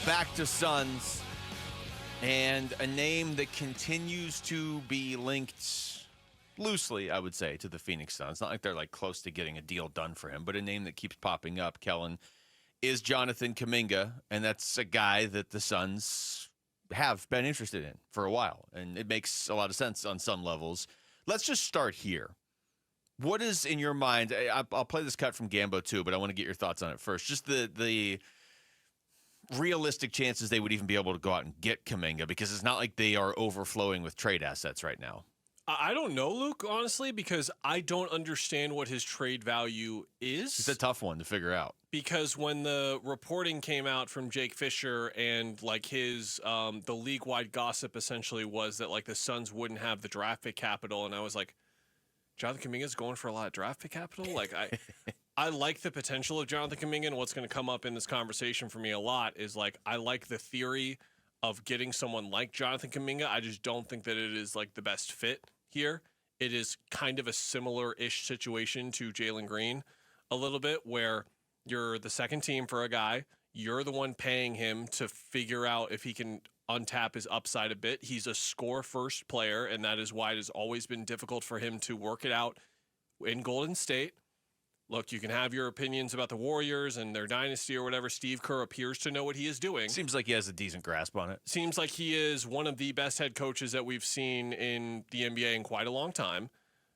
back to Suns, and a name that continues to be linked loosely, I would say, to the Phoenix Suns. Not like they're like close to getting a deal done for him, but a name that keeps popping up, Kellan, is Jonathan Kuminga, and that's a guy that the Suns have been interested in for a while, and it makes a lot of sense on some levels. Let's just start here. What is, in your mind, I'll play this cut from Gambo too, but I want to get your thoughts on it first. Just the realistic chances they would even be able to go out and get Kuminga, because it's not like they are overflowing with trade assets right now. I don't know, Luke, honestly, because I don't understand what his trade value is. It's a tough one to figure out. Because when the reporting came out from Jake Fisher and like his the league-wide gossip essentially was that like the Suns wouldn't have the draft pick capital, and I was like, Jonathan Kuminga's going for a lot of draft pick capital? Like I like the potential of Jonathan Kuminga, and what's going to come up in this conversation for me a lot is like I like the theory of getting someone like Jonathan Kuminga. I just don't think that it is like the best fit here. It is kind of a similar-ish situation to Jalen Green a little bit, where you're the second team for a guy. You're the one paying him to figure out if he can untap his upside a bit. He's a score-first player, and that is why it has always been difficult for him to work it out in Golden State. Look, you can have your opinions about the Warriors and their dynasty or whatever. Steve Kerr appears to know what he is doing. Seems like he has a decent grasp on it. Seems like he is one of the best head coaches that we've seen in the NBA in quite a long time.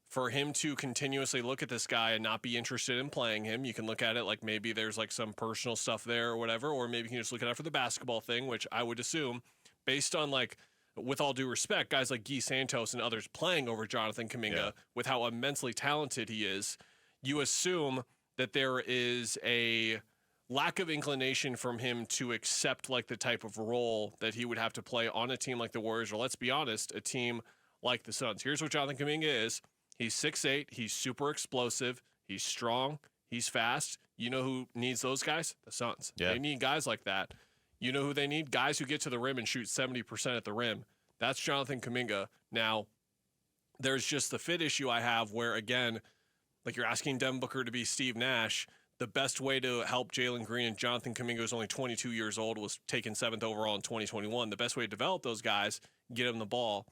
For him to continuously look at this guy and not be interested in playing him, you can look at it like maybe there's like some personal stuff there or whatever, or maybe you can just look at it for the basketball thing, which I would assume, based on like, with all due respect, guys like Guy Santos and others playing over Jonathan Kuminga, with how immensely talented he is, you assume that there is a lack of inclination from him to accept like the type of role that he would have to play on a team like the Warriors, or let's be honest, a team like the Suns. Here's what Jonathan Kuminga is. He's 6'8", he's super explosive, he's strong, he's fast. You know who needs those guys? The Suns. Yeah. They need guys like that. You know who they need? Guys who get to the rim and shoot 70% at the rim. That's Jonathan Kuminga. Now, there's just the fit issue I have where, again, like you're asking Devin Booker to be Steve Nash. The best way to help Jalen Green and Jonathan Kuminga, who's only 22 years old, was taken 7th overall in 2021. The best way to develop those guys, get them the ball.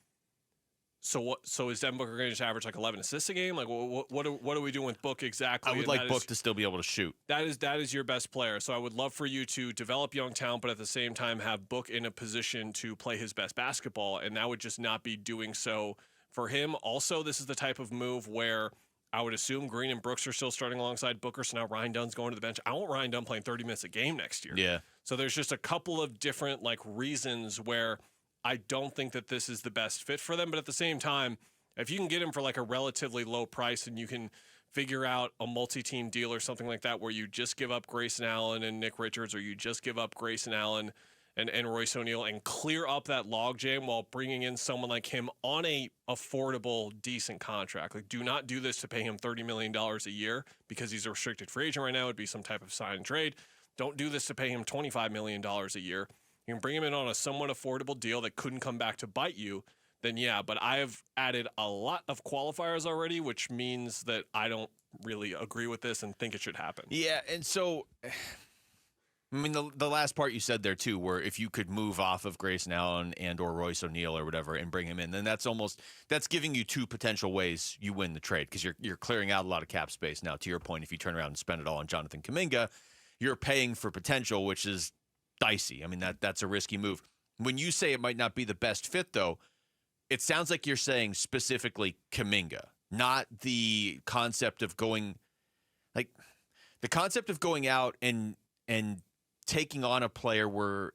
So is Devin Booker going to just average like 11 assists a game? Like what are we doing with Book exactly? I would like Book to still be able to shoot. That is your best player. So I would love for you to develop young talent, but at the same time have Book in a position to play his best basketball, and that would just not be doing so for him. Also, this is the type of move where I would assume Green and Brooks are still starting alongside Booker, so now Ryan Dunn's going to the bench. I want Ryan Dunn playing 30 minutes a game next year. Yeah. So there's just a couple of different like reasons where I don't think that this is the best fit for them, but at the same time, if you can get him for like a relatively low price and you can figure out a multi-team deal or something like that where you just give up Grayson Allen and Nick Richards, or you just give up Grayson Allen and Royce O'Neal and clear up that logjam while bringing in someone like him on a affordable, decent contract. Like, do not do this to pay him $30 million a year because he's a restricted free agent right now. It'd be some type of sign and trade. Don't do this to pay him $25 million a year. You can bring him in on a somewhat affordable deal that couldn't come back to bite you. Then yeah, but I have added a lot of qualifiers already, which means that I don't really agree with this and think it should happen. Yeah, and so, I mean, the last part you said there too, where if you could move off of Grayson Allen and or Royce O'Neal or whatever and bring him in, then that's giving you two potential ways you win the trade, because you're clearing out a lot of cap space. Now, to your point, if you turn around and spend it all on Jonathan Kuminga, you're paying for potential, which is dicey. I mean, that's a risky move. When you say it might not be the best fit, though, it sounds like you're saying specifically Kuminga, not the concept of going out and taking on a player where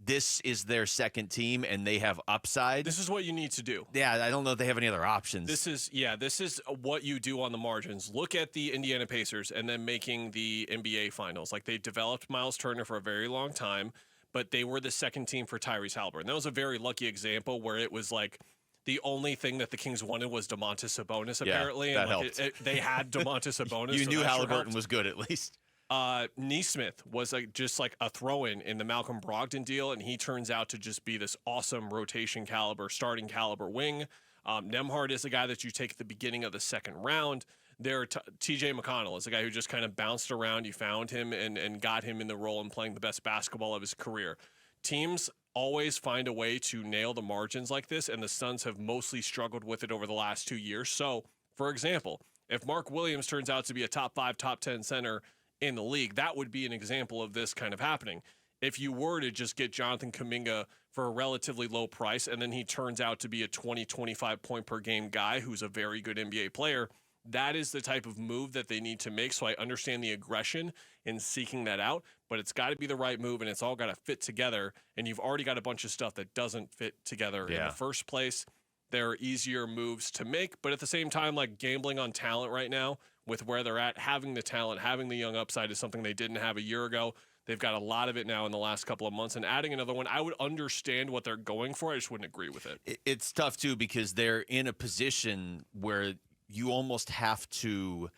this is their second team and they have upside. This is what you need to do. Yeah, I don't know if they have any other options. This is what you do on the margins. Look at the Indiana Pacers and then making the NBA Finals. Like, they developed Miles Turner for a very long time, but they were the second team for Tyrese Haliburton. That was a very lucky example where it was like the only thing that the Kings wanted was Domantas Sabonis, apparently. Yeah, that and helped. They had Domantas Sabonis. You so knew that sure Haliburton helped. was good, at least. Neesmith was just like a throw-in in the Malcolm Brogdon deal, and he turns out to just be this awesome rotation caliber, starting caliber wing. Nembhard is the guy that you take at the beginning of the second round. TJ McConnell is a guy who just kind of bounced around. You found him and got him in the role and playing the best basketball of his career. Teams always find a way to nail the margins like this, and the Suns have mostly struggled with it over the last 2 years. So, for example, if Mark Williams turns out to be a top 5, top 10 center in the league, that would be an example of this kind of happening. If you were to just get Jonathan Kuminga for a relatively low price, and then he turns out to be a 20, 25 point per game guy who's a very good NBA player, that is the type of move that they need to make. So I understand the aggression in seeking that out, but it's got to be the right move, and it's all got to fit together. And you've already got a bunch of stuff that doesn't fit together in the first place. There are easier moves to make, but at the same time, like gambling on talent right now with where they're at, having the talent, having the young upside is something they didn't have a year ago. They've got a lot of it now in the last couple of months, and adding another one, I would understand what they're going for. I just wouldn't agree with it. It's tough too, because they're in a position where you almost have to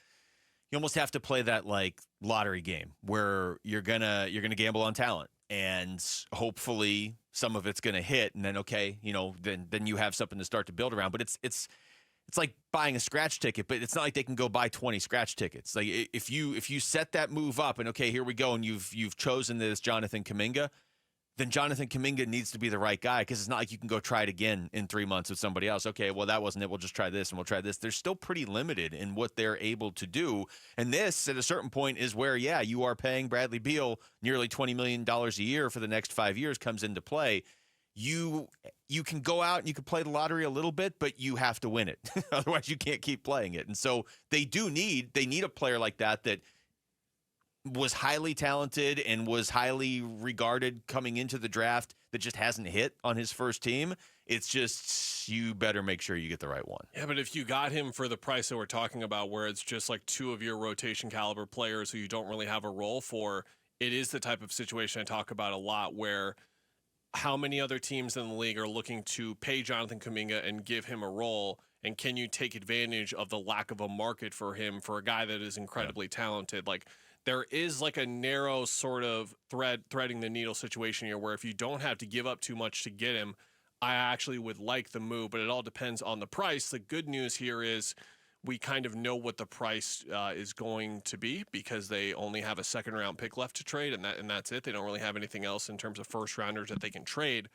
play that like lottery game where you're gonna gamble on talent, and hopefully some of it's gonna hit, and then then you have something to start to build around. But it's like buying a scratch ticket, but it's not like they can go buy 20 scratch tickets. Like if you set that move up and okay, here we go, and you've chosen this Jonathan Kuminga, then Jonathan Kuminga needs to be the right guy, because it's not like you can go try it again in 3 months with somebody else. Okay, well, that wasn't it. We'll just try this and we'll try this. They're still pretty limited in what they're able to do. And this, at a certain point, is where, you are paying Bradley Beal nearly $20 million a year for the next 5 years comes into play. You can go out and you can play the lottery a little bit, but you have to win it. Otherwise, you can't keep playing it. And so they need a player like that was highly talented and was highly regarded coming into the draft that just hasn't hit on his first team. It's just, you better make sure you get the right one. Yeah, but if you got him for the price that we're talking about, where it's just like 2 of your rotation caliber players who you don't really have a role for, it is the type of situation I talk about a lot, where how many other teams in the league are looking to pay Jonathan Kuminga and give him a role, and can you take advantage of the lack of a market for him for a guy that is incredibly talented? Like, there is like a narrow sort of threading the needle situation here, where if you don't have to give up too much to get him, I actually would like the move, but it all depends on the price. The good news here is we kind of know what the price is going to be, because they only have a second-round pick left to trade, and that's it. They don't really have anything else in terms of first-rounders that they can trade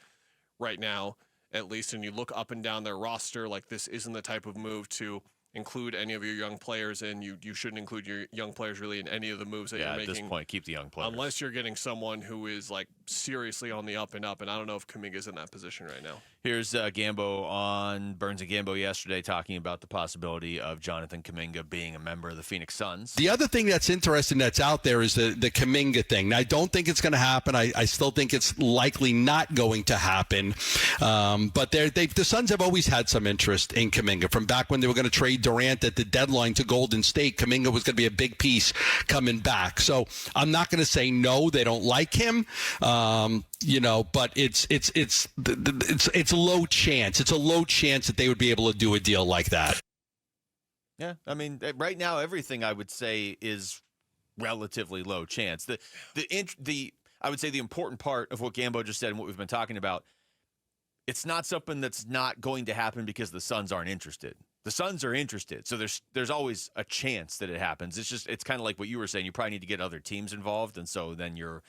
right now, at least. And you look up and down their roster, like, this isn't the type of move to include any of your young players, and you shouldn't include your young players really in any of the moves that you're making. At this point, keep the young players. Unless you're getting someone who is like seriously on the up and up, and I don't know if Kuminga's in that position right now. Here's Gambo on Burns and Gambo yesterday talking about the possibility of Jonathan Kuminga being a member of the Phoenix Suns. The other thing that's interesting that's out there is the Kuminga thing. Now, I don't think it's going to happen. I still think it's likely not going to happen. But the Suns have always had some interest in Kuminga. From back when they were going to trade Durant at the deadline to Golden State, Kuminga was going to be a big piece coming back. So I'm not going to say no, they don't like him. But it's a low chance. It's a low chance that they would be able to do a deal like that. Yeah, I mean, right now everything I would say is relatively low chance. I would say the important part of what Gambo just said and what we've been talking about, it's not something that's not going to happen because the Suns aren't interested. The Suns are interested, so there's always a chance that it happens. It's kind of like what you were saying. You probably need to get other teams involved, and so then you're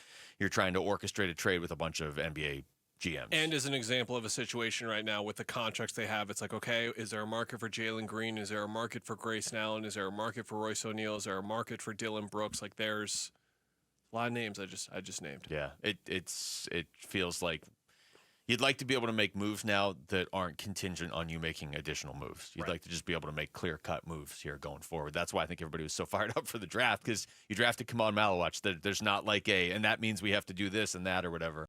trying to orchestrate a trade with a bunch of NBA GMs. And as an example of a situation right now with the contracts they have, it's like, okay, is there a market for Jalen Green? Is there a market for Grayson Allen? Is there a market for Royce O'Neal? Is there a market for Dylan Brooks? Like, there's a lot of names I just named. Yeah, it feels like you'd like to be able to make moves now that aren't contingent on you making additional moves. You'd like to just be able to make clear-cut moves here going forward. That's why I think everybody was so fired up for the draft, because you drafted Kamal Malawach. There's not like and that means we have to do this and that or whatever.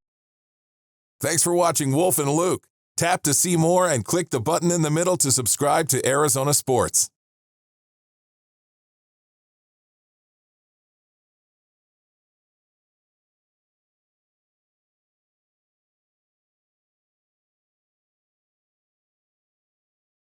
Thanks for watching Wolf and Luke. Tap to see more and click the button in the middle to subscribe to Arizona Sports.